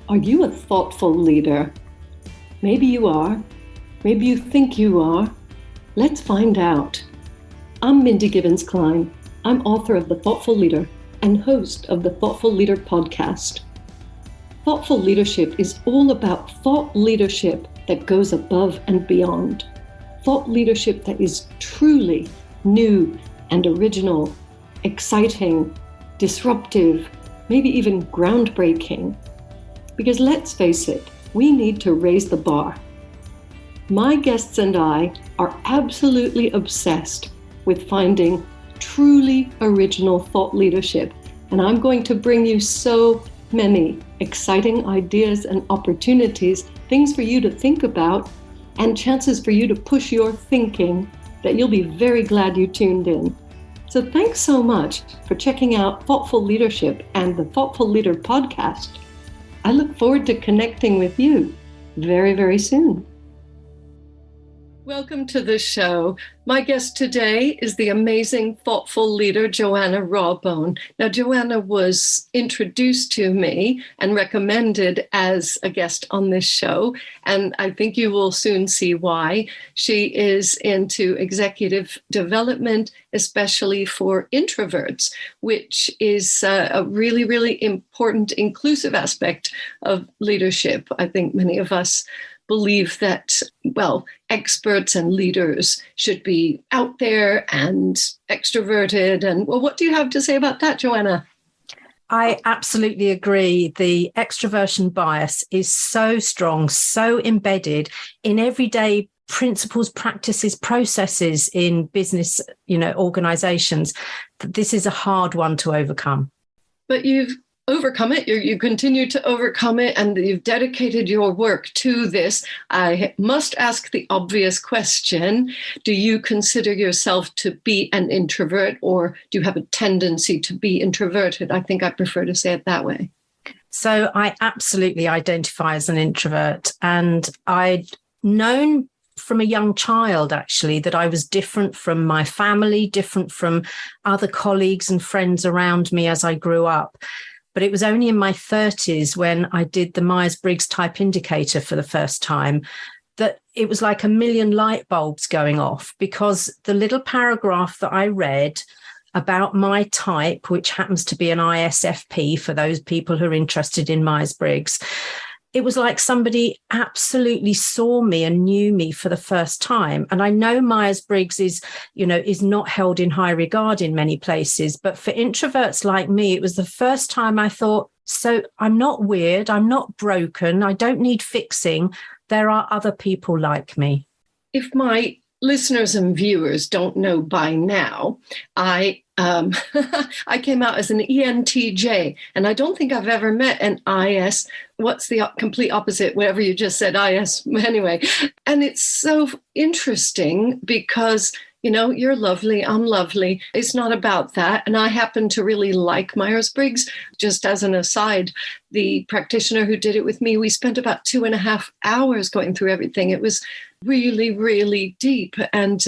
Are you a thoughtful leader? Maybe you are. Maybe you think you are. Let's find out. I'm Mindy Gibbins-Klein. I'm author of The Thoughtful Leader and host of the Thoughtful Leader podcast. Thoughtful leadership is all about thought leadership that goes above and beyond. Thought leadership that is truly new and original, exciting, disruptive, maybe even groundbreaking. Because let's face it, we need to raise the bar. My guests and I are absolutely obsessed with finding truly original thought leadership, and I'm going to bring you so many exciting ideas and opportunities, things for you to think about, and chances for you to push your thinking that you'll be very glad you tuned in. So thanks so much for checking out Thoughtful Leadership and the Thoughtful Leader podcast. I look forward to connecting with you very, very soon. Welcome to the show. My guest today is the amazing thoughtful leader, Joanna Rawbone. Now, Joanna was introduced to me and recommended as a guest on this show, and I think you will soon see why. She is into executive development, especially for introverts, which is a really, really important inclusive aspect of leadership. I think many of us believe that, experts and leaders should be out there and extroverted. And what do you have to say about that, Joanna? I absolutely agree. The extraversion bias is so strong, so embedded in everyday principles, practices, processes in business, organizations. This is a hard one to overcome. But you've overcome it. You continue to overcome it, and you've dedicated your work to this. I must ask the obvious question. Do you consider yourself to be an introvert, or do you have a tendency to be introverted? I think I prefer to say it that way. So I absolutely identify as an introvert, and I'd known from a young child, actually, that I was different from my family, different from other colleagues and friends around me as I grew up. But it was only in my 30s when I did the Myers-Briggs type indicator for the first time that it was like a million light bulbs going off, because the little paragraph that I read about my type, which happens to be an ISFP for those people who are interested in Myers-Briggs, it was like somebody absolutely saw me and knew me for the first time. And I know Myers-Briggs is not held in high regard in many places, but for introverts like me, it was the first time I thought, so I'm not weird, I'm not broken, I don't need fixing. There are other people like me. If my listeners and viewers don't know by now, I came out as an ENTJ, and I don't think I've ever met an IS. What's the complete opposite? Whatever you just said, IS. Anyway, and it's so interesting because, you're lovely, I'm lovely. It's not about that. And I happen to really like Myers-Briggs. Just as an aside, the practitioner who did it with me, we spent about 2.5 hours going through everything. It was really, really deep. And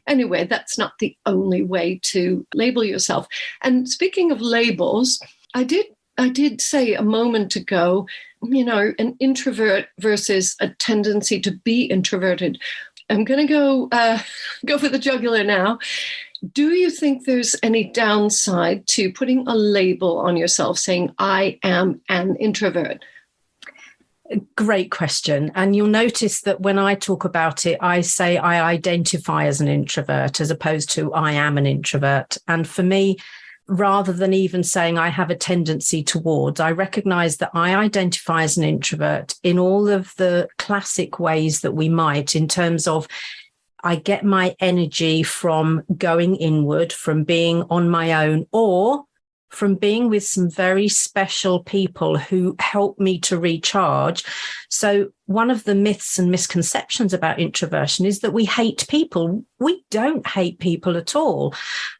anyway, that's not the only way to label yourself. And speaking of labels, I did say a moment ago, an introvert versus a tendency to be introverted. I'm going to go for the jugular now. Do you think there's any downside to putting a label on yourself saying, I am an introvert? Great question. And you'll notice that when I talk about it, I say I identify as an introvert as opposed to I am an introvert. And for me, rather than even saying I have a tendency towards, I recognize that I identify as an introvert in all of the classic ways that we might, in terms of I get my energy from going inward, from being on my own, or from being with some very special people who help me to recharge. So one of the myths and misconceptions about introversion is that we hate people. We don't hate people at all.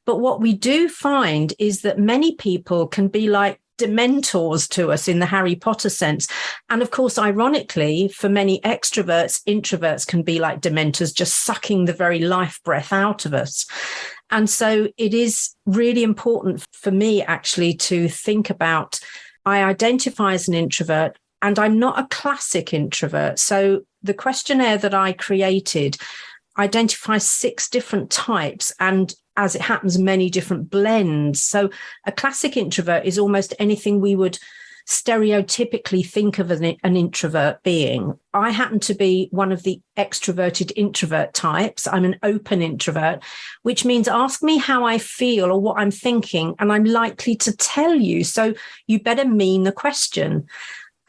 But what we do find is that many people can be like dementors to us in the Harry Potter sense. And of course, ironically, for many extroverts, introverts can be like dementors, just sucking the very life breath out of us. And so it is really important for me actually to think about, I identify as an introvert, And I'm not a classic introvert. So the questionnaire that I created identifies 6 different types and, as it happens, many different blends. So a classic introvert is almost anything we would stereotypically think of as an introvert being. I happen to be one of the extroverted introvert types. I'm an open introvert, which means ask me how I feel or what I'm thinking, and I'm likely to tell you. So you better mean the question.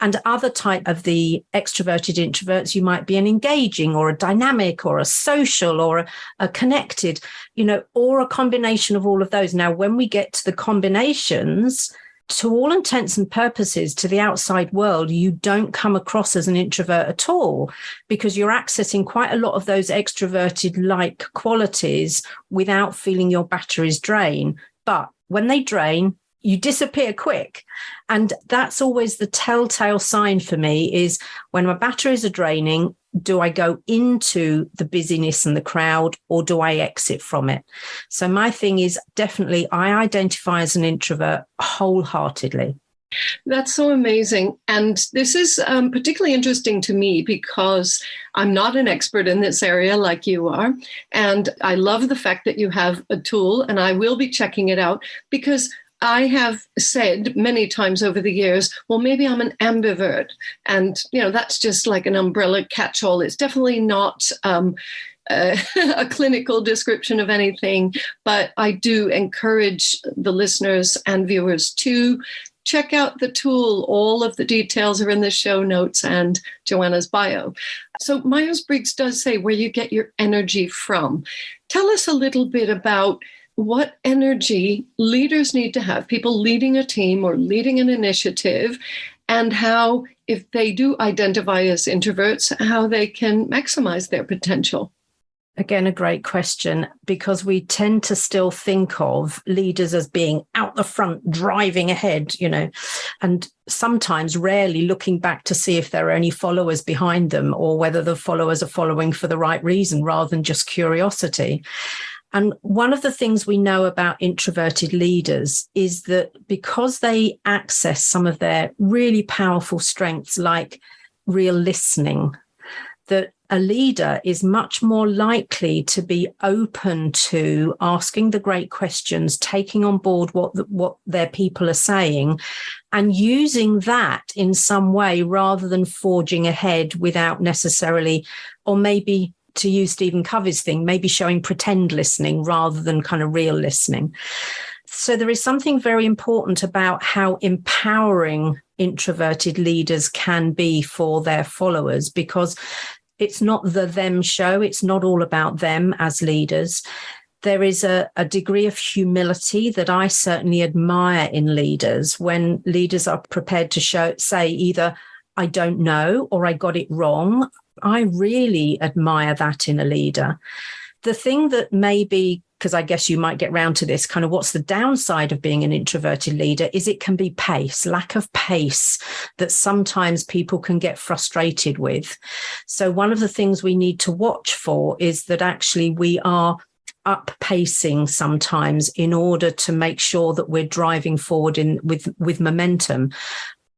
And other type of the extroverted introverts, you might be an engaging or a dynamic or a social or a connected, or a combination of all of those. Now, when we get to the combinations, to all intents and purposes, to the outside world, you don't come across as an introvert at all, because you're accessing quite a lot of those extroverted-like qualities without feeling your batteries drain. But when they drain, you disappear quick. And that's always the telltale sign for me, is when my batteries are draining, do I go into the busyness and the crowd, or do I exit from it? So my thing is definitely I identify as an introvert wholeheartedly. That's so amazing. And this is particularly interesting to me because I'm not an expert in this area like you are. And I love the fact that you have a tool, and I will be checking it out, because I have said many times over the years, well, maybe I'm an ambivert. And, that's just like an umbrella catch-all. It's definitely not a clinical description of anything, but I do encourage the listeners and viewers to check out the tool. All of the details are in the show notes and Joanna's bio. So Myers-Briggs does say where you get your energy from. Tell us a little bit about what energy leaders need to have, people leading a team or leading an initiative, and how, if they do identify as introverts, how they can maximize their potential. Again, a great question, because we tend to still think of leaders as being out the front, driving ahead, and sometimes rarely looking back to see if there are any followers behind them, or whether the followers are following for the right reason rather than just curiosity. And one of the things we know about introverted leaders is that because they access some of their really powerful strengths, like real listening, that a leader is much more likely to be open to asking the great questions, taking on board what their people are saying, and using that in some way rather than forging ahead without necessarily, or maybe, to use Stephen Covey's thing, maybe showing pretend listening rather than kind of real listening. So there is something very important about how empowering introverted leaders can be for their followers, because it's not the them show. It's not all about them as leaders. There is a degree of humility that I certainly admire in leaders, when leaders are prepared to say either, I don't know, or I got it wrong. I really admire that in a leader. The thing that maybe, because I guess you might get round to this, kind of what's the downside of being an introverted leader, is it can be lack of pace that sometimes people can get frustrated with. So one of the things we need to watch for is that actually we are up pacing sometimes in order to make sure that we're driving forward with momentum,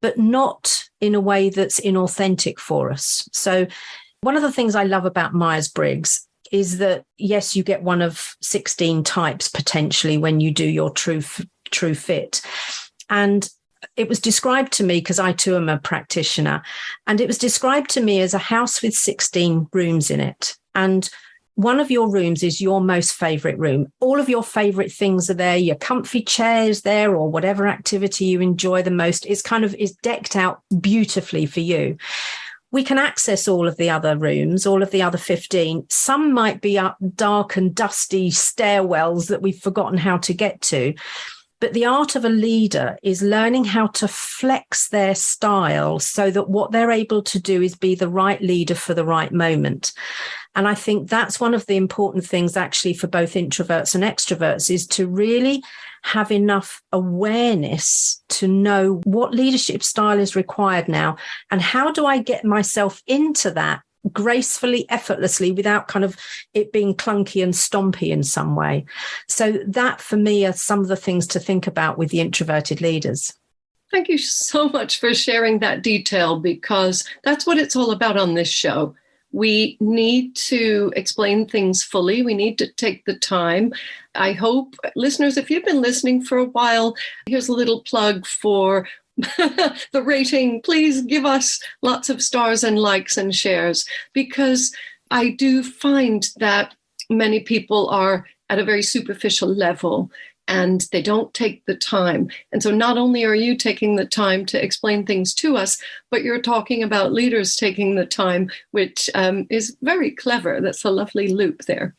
but not in a way that's inauthentic for us. So one of the things I love about Myers-Briggs is that, yes, you get one of 16 types potentially when you do your true fit. And it was described to me, because I too am a practitioner, and it was described to me as a house with 16 rooms in it. And one of your rooms is your most favorite room. All of your favorite things are there. Your comfy chairs there, or whatever activity you enjoy the most is decked out beautifully for you. We can access all of the other rooms, all of the other 15. Some might be up dark and dusty stairwells that we've forgotten how to get to. But the art of a leader is learning how to flex their style so that what they're able to do is be the right leader for the right moment. And I think that's one of the important things actually for both introverts and extroverts, is to really have enough awareness to know what leadership style is required now, and how do I get myself into that gracefully, effortlessly, without kind of it being clunky and stompy in some way. So that for me are some of the things to think about with the introverted leaders. Thank you so much for sharing that detail, because that's what it's all about on this show. We need to explain things fully. We need to take the time. I hope, listeners, if you've been listening for a while, here's a little plug for the rating. Please give us lots of stars and likes and shares, because I do find that many people are at a very superficial level and they don't take the time. And so not only are you taking the time to explain things to us, but you're talking about leaders taking the time, which is very clever. That's a lovely loop there.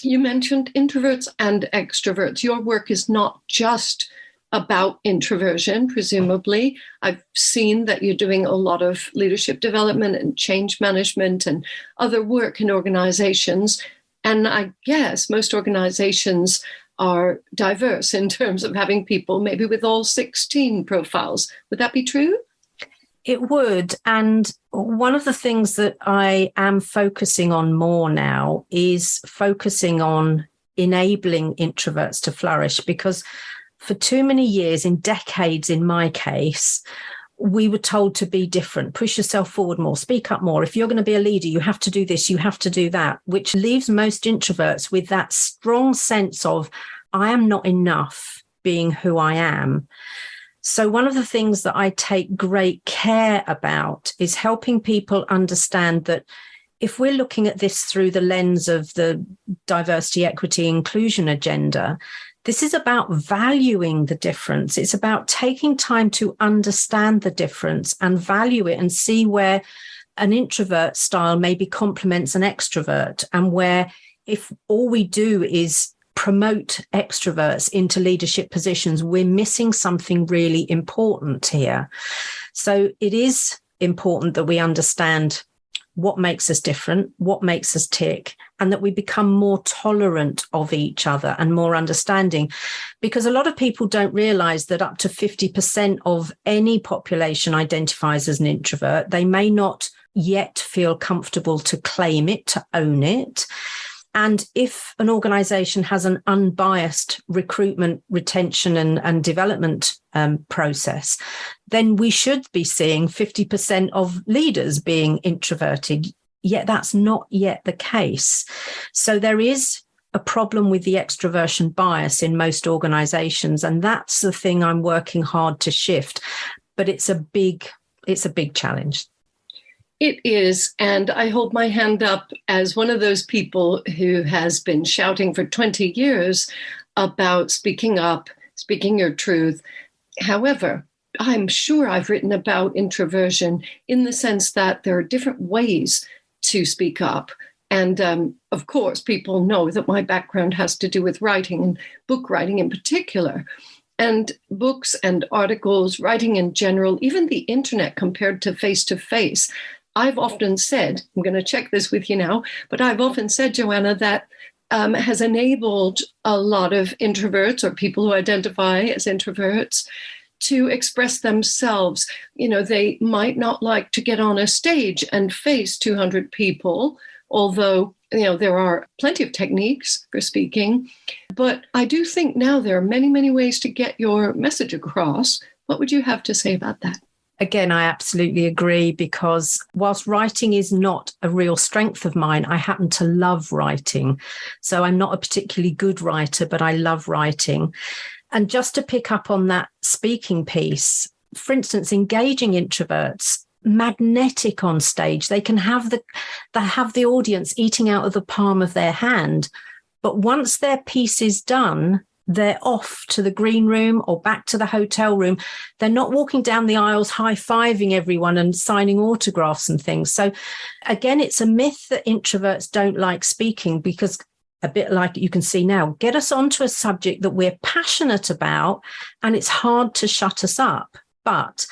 You mentioned introverts and extroverts. Your work is not just about introversion, presumably. I've seen that you're doing a lot of leadership development and change management and other work in organizations. And I guess most organizations are diverse in terms of having people maybe with all 16 profiles. Would that be true? It would. And one of the things that I am focusing on more now is focusing on enabling introverts to flourish, because for too many years, in decades in my case, we were told to be different, push yourself forward more, speak up more. If you're going to be a leader, you have to do this, you have to do that, which leaves most introverts with that strong sense of, I am not enough being who I am. So one of the things that I take great care about is helping people understand that if we're looking at this through the lens of the diversity, equity, inclusion agenda, this is about valuing the difference. It's about taking time to understand the difference and value it and see where an introvert style maybe complements an extrovert, and where if all we do is promote extroverts into leadership positions, we're missing something really important here. So it is important that we understand what makes us different, what makes us tick, and that we become more tolerant of each other and more understanding. Because a lot of people don't realize that up to 50% of any population identifies as an introvert. They may not yet feel comfortable to claim it, to own it. And if an organization has an unbiased recruitment, retention and development process, then we should be seeing 50% of leaders being introverted, yet that's not yet the case. So there is a problem with the extroversion bias in most organizations, and that's the thing I'm working hard to shift. But it's a big challenge. It is, and I hold my hand up as one of those people who has been shouting for 20 years about speaking up, speaking your truth. However, I'm sure I've written about introversion in the sense that there are different ways to speak up. And of course, people know that my background has to do with writing, and book writing in particular. And books and articles, writing in general, even the internet compared to face-to-face. I've often said, I'm going to check this with you now, but I've often said, Joanna, that has enabled a lot of introverts or people who identify as introverts to express themselves. You know, they might not like to get on a stage and face 200 people, although, you know, there are plenty of techniques for speaking. But I do think now there are many, many ways to get your message across. What would you have to say about that? Again, I absolutely agree, because whilst writing is not a real strength of mine, I happen to love writing. So I'm not a particularly good writer, but I love writing. And just to pick up on that speaking piece, for instance, engaging introverts, magnetic on stage, they can have the audience eating out of the palm of their hand. But once their piece is done, they're off to the green room or back to the hotel room. They're not walking down the aisles, high-fiving everyone and signing autographs and things. So again, it's a myth that introverts don't like speaking, because a bit like you can see now, get us onto a subject that we're passionate about and it's hard to shut us up. But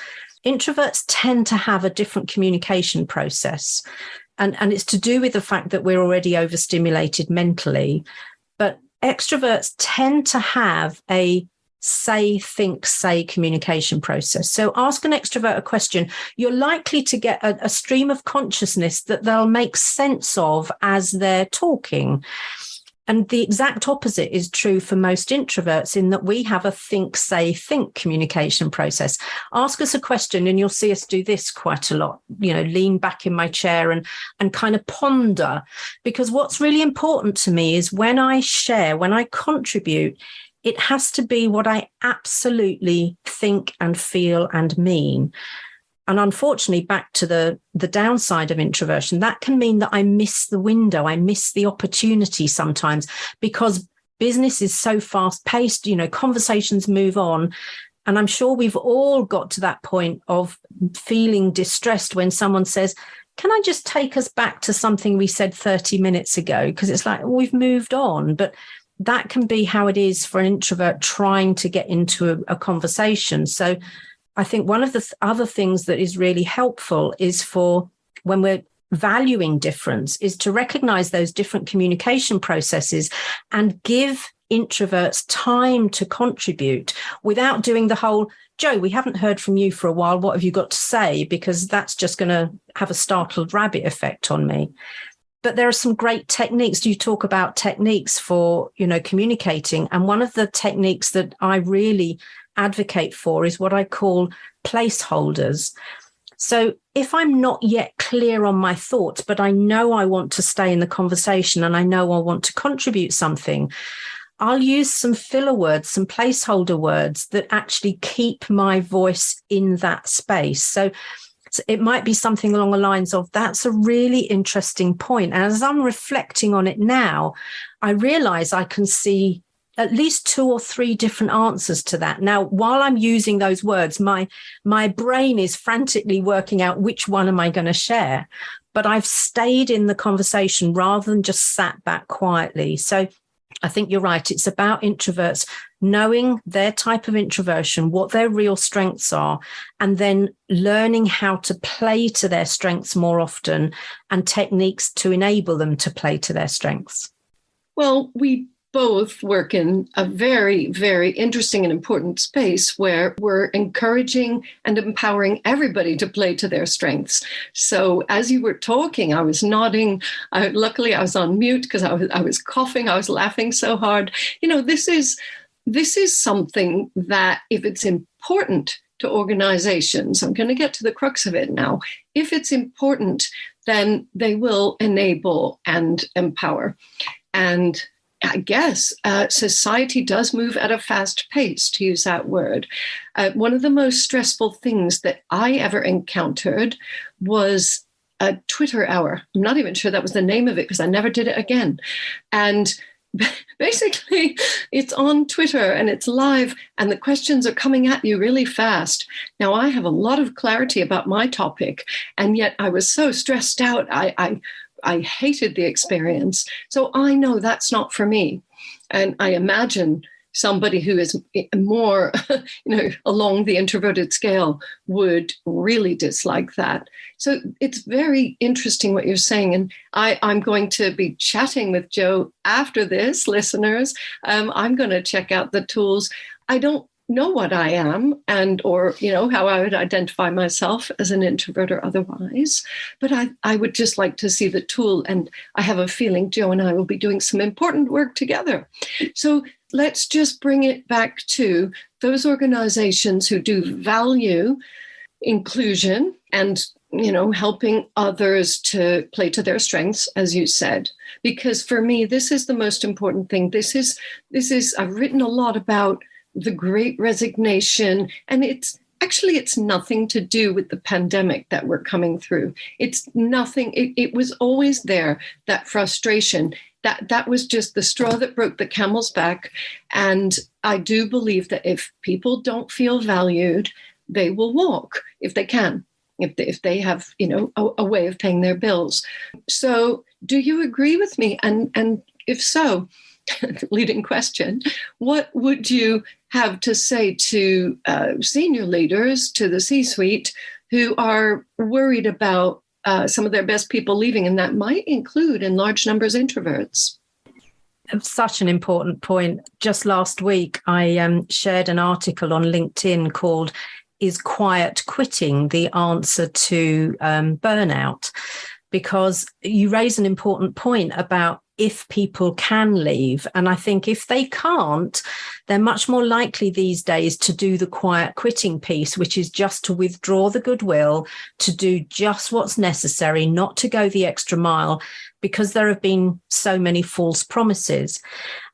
introverts tend to have a different communication process. And it's to do with the fact that we're already overstimulated mentally. But extroverts tend to have a say, think, say communication process. So ask an extrovert a question, you're likely to get a stream of consciousness that they'll make sense of as they're talking. And the exact opposite is true for most introverts, in that we have a think, say, think communication process. Ask us a question and you'll see us do this quite a lot, lean back in my chair and kind of ponder. Because what's really important to me is when I share, when I contribute, it has to be what I absolutely think and feel and mean. And unfortunately, back to the downside of introversion, that can mean that I miss the window, I miss the opportunity sometimes, because business is so fast paced, conversations move on. And I'm sure we've all got to that point of feeling distressed when someone says, can I just take us back to something we said 30 minutes ago? Because it's like, we've moved on. But that can be how it is for an introvert trying to get into a conversation. So I think one of the other things that is really helpful is for when we're valuing difference is to recognize those different communication processes and give introverts time to contribute without doing the whole, Joe, we haven't heard from you for a while. What have you got to say? Because that's just going to have a startled rabbit effect on me. But there are some great techniques. You talk about techniques for, communicating. And one of the techniques that I really advocate for is what I call placeholders. So if I'm not yet clear on my thoughts, but I know I want to stay in the conversation and I know I want to contribute something, I'll use some filler words, some placeholder words that actually keep my voice in that space. So it might be something along the lines of, that's a really interesting point. And as I'm reflecting on it now, I realize I can see at least 2 or 3 different answers to that. Now, while I'm using those words, my brain is frantically working out which one am I going to share. But I've stayed in the conversation rather than just sat back quietly. So I think you're right. It's about introverts knowing their type of introversion, what their real strengths are, and then learning how to play to their strengths more often and techniques to enable them to play to their strengths. Well, we both work in a very, very interesting and important space where we're encouraging and empowering everybody to play to their strengths. So as you were talking, I was nodding. Luckily, I was on mute because I was coughing. I was laughing so hard. This is something that, if it's important to organizations, I'm going to get to the crux of it now. If it's important, then they will enable and empower. And I guess society does move at a fast pace, to use that word. One of the most stressful things that I ever encountered was a Twitter hour. I'm not even sure that was the name of it because I never did it again. And basically, it's on Twitter and it's live and the questions are coming at you really fast. Now, I have a lot of clarity about my topic, and yet I was so stressed out. I hated the experience. So I know that's not for me. And I imagine somebody who is more, along the introverted scale would really dislike that. So it's very interesting what you're saying. And I'm going to be chatting with Joe after this, listeners. I'm going to check out the tools. I don't know what I am or how I would identify myself as an introvert or otherwise. But I would just like to see the tool. And I have a feeling Joe and I will be doing some important work together. So let's just bring it back to those organizations who do value inclusion and, helping others to play to their strengths, as you said. Because for me, this is the most important thing. This is I've written a lot about the Great Resignation, and it's nothing to do with the pandemic that we're coming through. It's nothing. It was always there, that frustration. That was just the straw that broke the camel's back. And I do believe that if people don't feel valued, they will walk if they can, if they have, a way of paying their bills. So do you agree with me? And if so, leading question, what would you have to say to senior leaders, to the C-suite, who are worried about some of their best people leaving, and that might include in large numbers introverts? Such an important point. Just last week, I shared an article on LinkedIn called "Is Quiet Quitting the Answer to Burnout?" Because you raise an important point about if people can leave. And I think if they can't, they're much more likely these days to do the quiet quitting piece, which is just to withdraw the goodwill, to do just what's necessary, not to go the extra mile, because there have been so many false promises.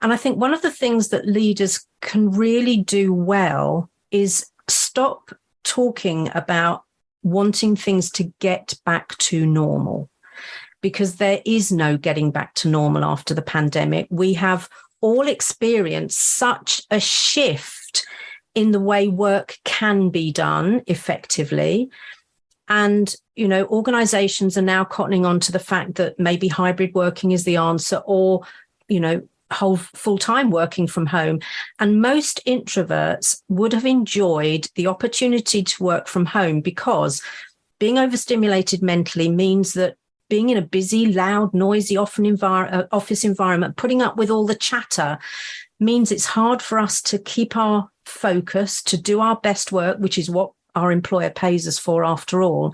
And I think one of the things that leaders can really do well is stop talking about wanting things to get back to normal, because there is no getting back to normal after the pandemic. We have all experienced such a shift in the way work can be done effectively. And, organizations are now cottoning on to the fact that maybe hybrid working is the answer, or, whole full-time working from home. And most introverts would have enjoyed the opportunity to work from home, because being overstimulated mentally means that being in a busy, loud, noisy office environment, putting up with all the chatter, means it's hard for us to keep our focus, to do our best work, which is what our employer pays us for after all,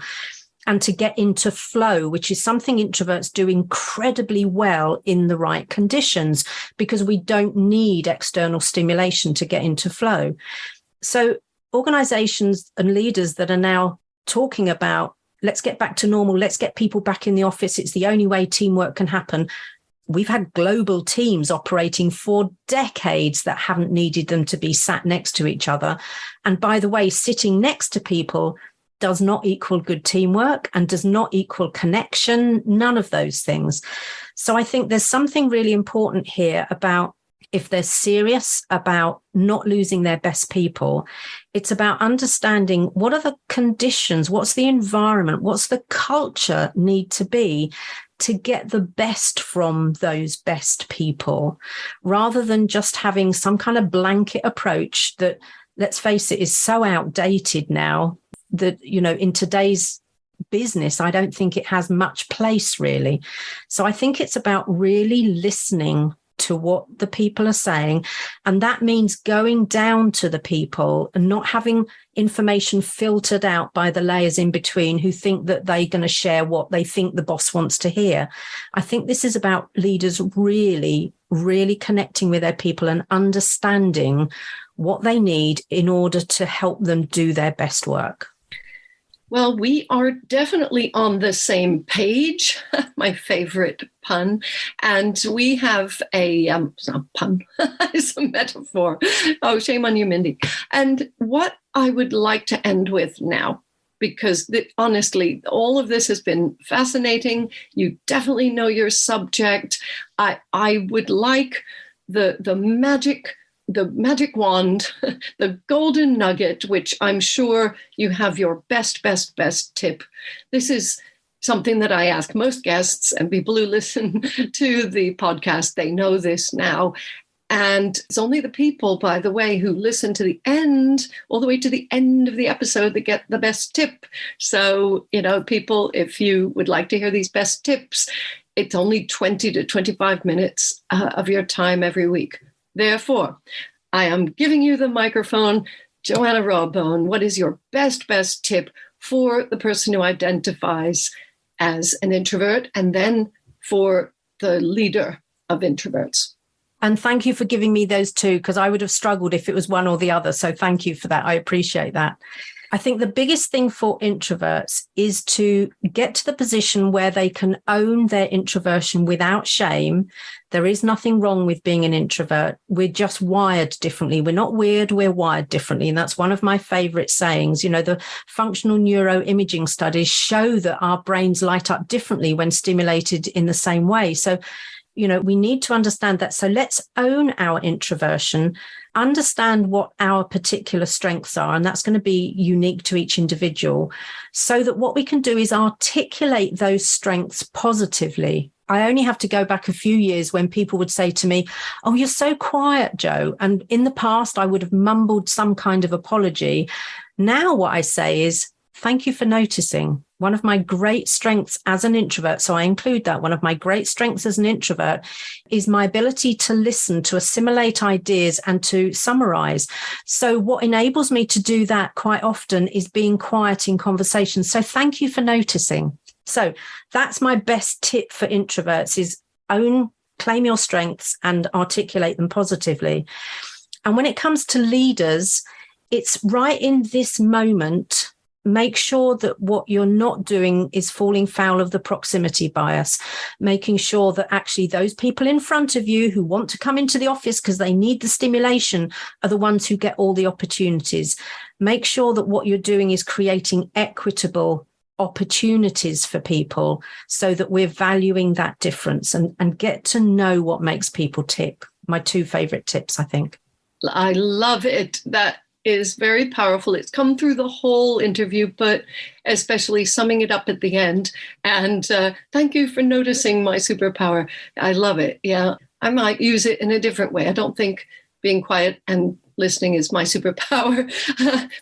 and to get into flow, which is something introverts do incredibly well in the right conditions, because we don't need external stimulation to get into flow. So organizations and leaders that are now talking about, let's get back to normal, let's get people back in the office, it's the only way teamwork can happen. We've had global teams operating for decades that haven't needed them to be sat next to each other. And by the way, sitting next to people does not equal good teamwork and does not equal connection, none of those things. So I think there's something really important here about, if they're serious about not losing their best people, it's about understanding what are the conditions, what's the environment, what's the culture need to be to get the best from those best people, rather than just having some kind of blanket approach that, let's face it, is so outdated now that, in today's business, I don't think it has much place really. So I think it's about really listening to what the people are saying. And that means going down to the people and not having information filtered out by the layers in between who think that they're going to share what they think the boss wants to hear. I think this is about leaders really, really connecting with their people and understanding what they need in order to help them do their best work. Well, we are definitely on the same page, my favorite pun. And we have it's not a pun, it's a metaphor. Oh, shame on you, Mindy. And what I would like to end with now, because honestly, all of this has been fascinating. You definitely know your subject. I would like the magic wand, the golden nugget, which I'm sure you have your best tip. This is something that I ask most guests, and people who listen to the podcast, they know this now. And it's only the people, by the way, who listen to the end, all the way to the end of the episode, that get the best tip. So, people, if you would like to hear these best tips, it's only 20 to 25 minutes of your time every week. Therefore, I am giving you the microphone. Joanna Rawbone, what is your best tip for the person who identifies as an introvert, and then for the leader of introverts? And thank you for giving me those two, because I would have struggled if it was one or the other. So thank you for that. I appreciate that. I think the biggest thing for introverts is to get to the position where they can own their introversion without shame. There is nothing wrong with being an introvert. We're just wired differently. We're not weird, we're wired differently. And that's one of my favorite sayings. The functional neuroimaging studies show that our brains light up differently when stimulated in the same way. So, we need to understand that. So let's own our introversion, understand what our particular strengths are, and that's going to be unique to each individual, so that what we can do is articulate those strengths positively. I only have to go back a few years when people would say to me, "Oh, you're so quiet, Jo." And in the past, I would have mumbled some kind of apology. Now what I say is, "Thank you for noticing." One of my great strengths as an introvert, so I include that, one of my great strengths as an introvert is my ability to listen, to assimilate ideas, and to summarize. So what enables me to do that quite often is being quiet in conversation. So thank you for noticing. So that's my best tip for introverts, is own claim your strengths and articulate them positively. And when it comes to leaders, it's right in this moment. Make sure that what you're not doing is falling foul of the proximity bias, making sure that actually those people in front of you who want to come into the office because they need the stimulation are the ones who get all the opportunities. Make sure that what you're doing is creating equitable opportunities for people so that we're valuing that difference and get to know what makes people tick. My two favorite tips, I think. I love it. That is very powerful. It's come through the whole interview, but especially summing it up at the end. And thank you for noticing my superpower. I love it. Yeah, I might use it in a different way. I don't think being quiet and listening is my superpower,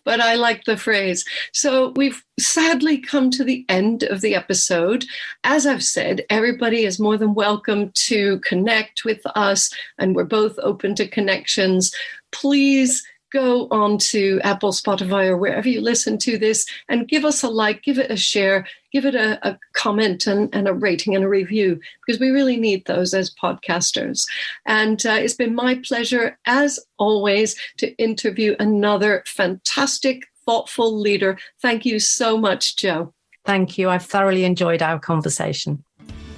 but I like the phrase. So we've sadly come to the end of the episode. As I've said, everybody is more than welcome to connect with us, and we're both open to connections. Please go on to Apple, Spotify, or wherever you listen to this and give us a like, give it a share, give it a comment and a rating and a review, because we really need those as podcasters. And it's been my pleasure, as always, to interview another fantastic, thoughtful leader. Thank you so much, Jo. Thank you. I've thoroughly enjoyed our conversation.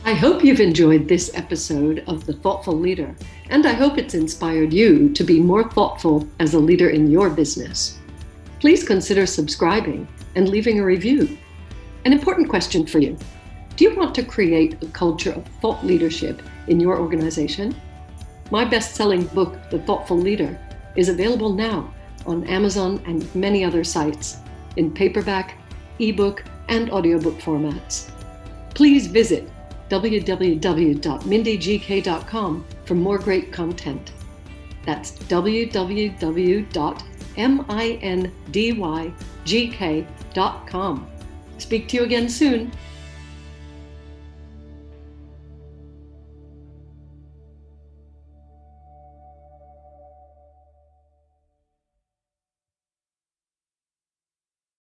I hope you've enjoyed this episode of The Thoughtful Leader, and I hope it's inspired you to be more thoughtful as a leader in your business. Please consider subscribing and leaving a review. An important question for you. Do you want to create a culture of thought leadership in your organization? My best-selling book, The Thoughtful Leader, is available now on Amazon and many other sites in paperback, ebook, and audiobook formats. Please visit www.mindygk.com for more great content. That's www.mindygk.com. Speak to you again soon.